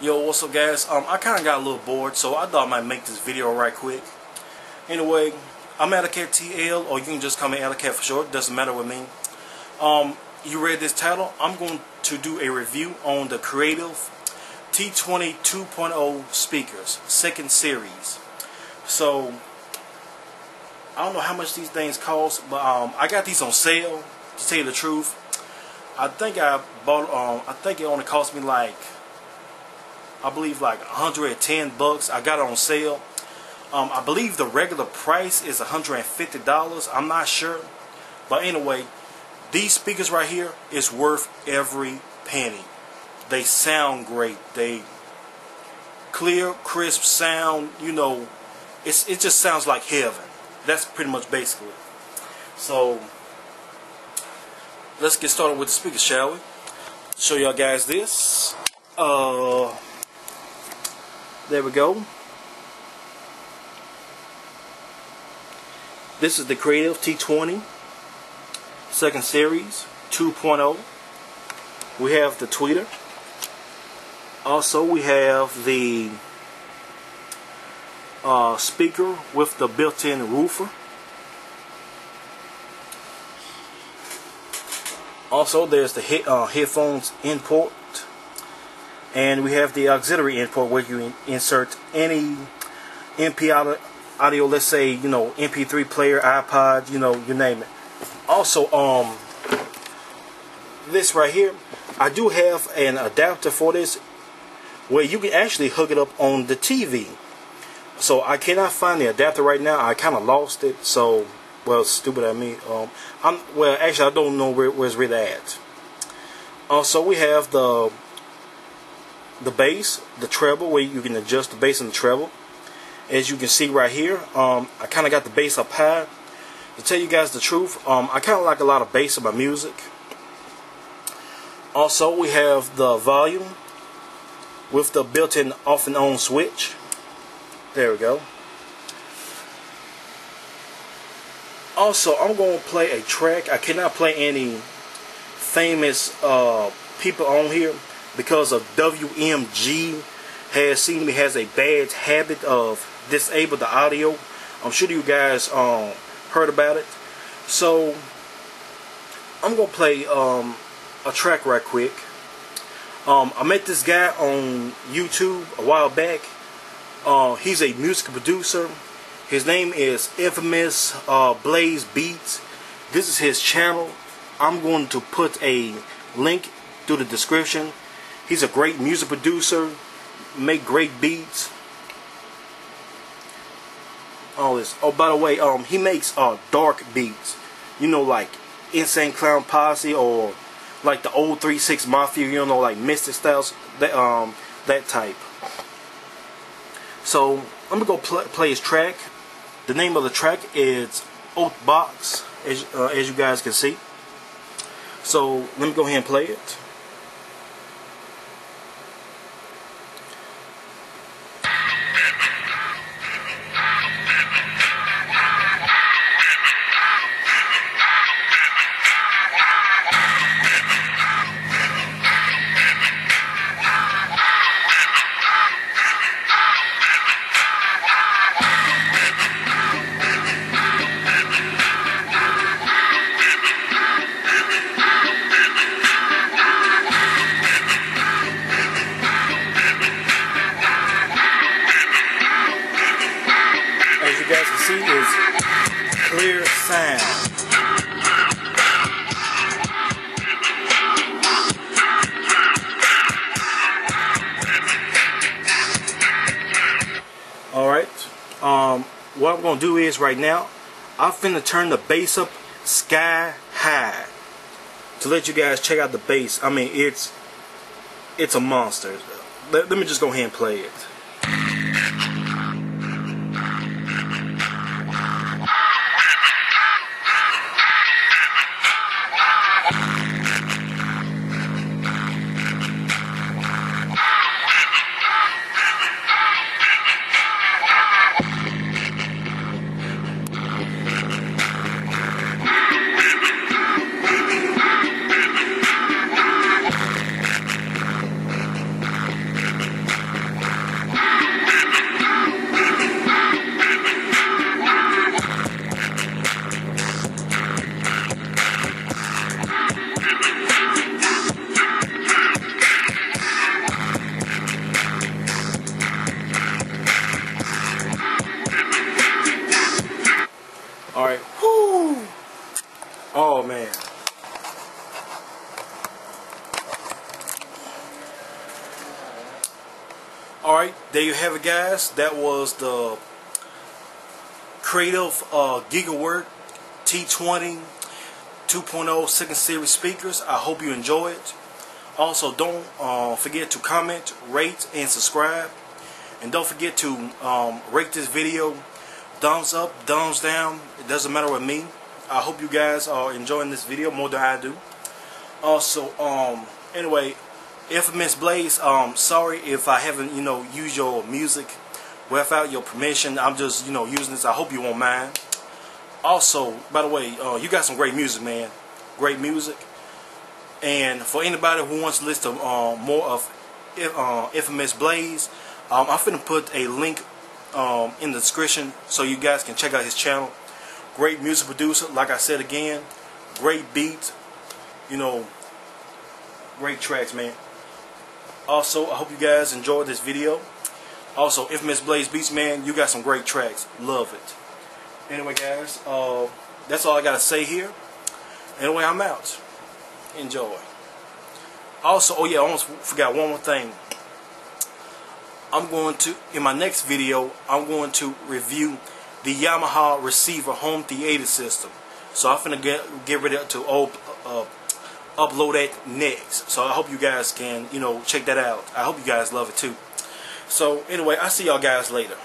Yo, what's up guys? I kind of got a little bored, so I thought I might make this video right quick. Anyway, I'm Alleycat TL, or you can just call me Alleycat for short, doesn't matter with me. You read this title. I'm going to do a review on the Creative T20 2.0 speakers, second series. So, I don't know how much these things cost, but I got these on sale, to tell you the truth. I think I bought, I think it only cost me like, I believe like 110 bucks. I got it on sale. I believe the regular price is $150. I'm not sure. But anyway, these speakers right here is worth every penny. They sound great. They clear, crisp sound. You know, it just sounds like heaven. That's pretty much basically. So, let's get started with the speakers, shall we? Show y'all guys this. There we go. This is the Creative T20 second series 2.0. We have the tweeter. Also we have the speaker with the built-in woofer. Also there's the headphones input. And we have the auxiliary input where you insert any MP audio, let's say, you know, MP3 player, iPod, you know, you name it. Also, this right here, I do have an adapter for this where you can actually hook it up on the TV. So I cannot find the adapter right now. I kind of lost it. So, well, stupid at me. Well, actually, I don't know where it's really at. Also, we have the bass, the treble, where you can adjust the bass and the treble. As you can see right here, I kind of got the bass up high. To tell you guys the truth, I kind of like a lot of bass in my music. Also, we have the volume with the built-in off and on switch. There we go. Also, I'm going to play a track. I cannot play any famous people on here, because of WMG has a bad habit of disable the audio. I'm sure you guys heard about it. So I'm gonna play a track right quick. I met this guy on YouTube a while back. He's a music producer. His name is Infamuzblayze Beats. This is his channel. I'm going to put a link through the description. He's a great music producer, make great beats. All this. Oh, by the way, he makes dark beats. You know, like Insane Clown Posse, or like the old 3-6 Mafia. You know, like Mystic Styles. That type. So I'm gonna go play his track. The name of the track is Oath Box, as you guys can see. So let me go ahead and play it. Is clear sound. Alright, what I'm going to do is right now, I'm finna turn the bass up sky high to let you guys check out the bass. I mean, it's a monster. Let me just go ahead and play it. Alright, there you have it, guys. That was the Creative Gigawork T20 2.0 second series speakers. I hope you enjoy it. Also, don't forget to comment, rate, and subscribe. And don't forget to rate this video thumbs up, thumbs down. It doesn't matter with me. I hope you guys are enjoying this video more than I do. Also, anyway, Infamuzblayze, sorry if I haven't, used your music without your permission. I'm just, using this. I hope you won't mind. Also, by the way, you got some great music, man. Great music. And for anybody who wants to listen to more of Infamuzblayze, I'm finna put a link in the description so you guys can check out his channel. Great music producer, like I said again. Great beats, great tracks, man. Also, I hope you guys enjoyed this video. Also, Infamuzblayze Beats, man, you got some great tracks. Love it. Anyway, guys, that's all I gotta say here. Anyway, I'm out. Enjoy. Also, oh yeah, I almost forgot one more thing. I'm going to, in my next video, I'm going to review the Yamaha receiver home theater system. So I'm finna get ready to upload that next. So I hope you guys can, check that out. I hope you guys love it too. So anyway, I'll see y'all guys later.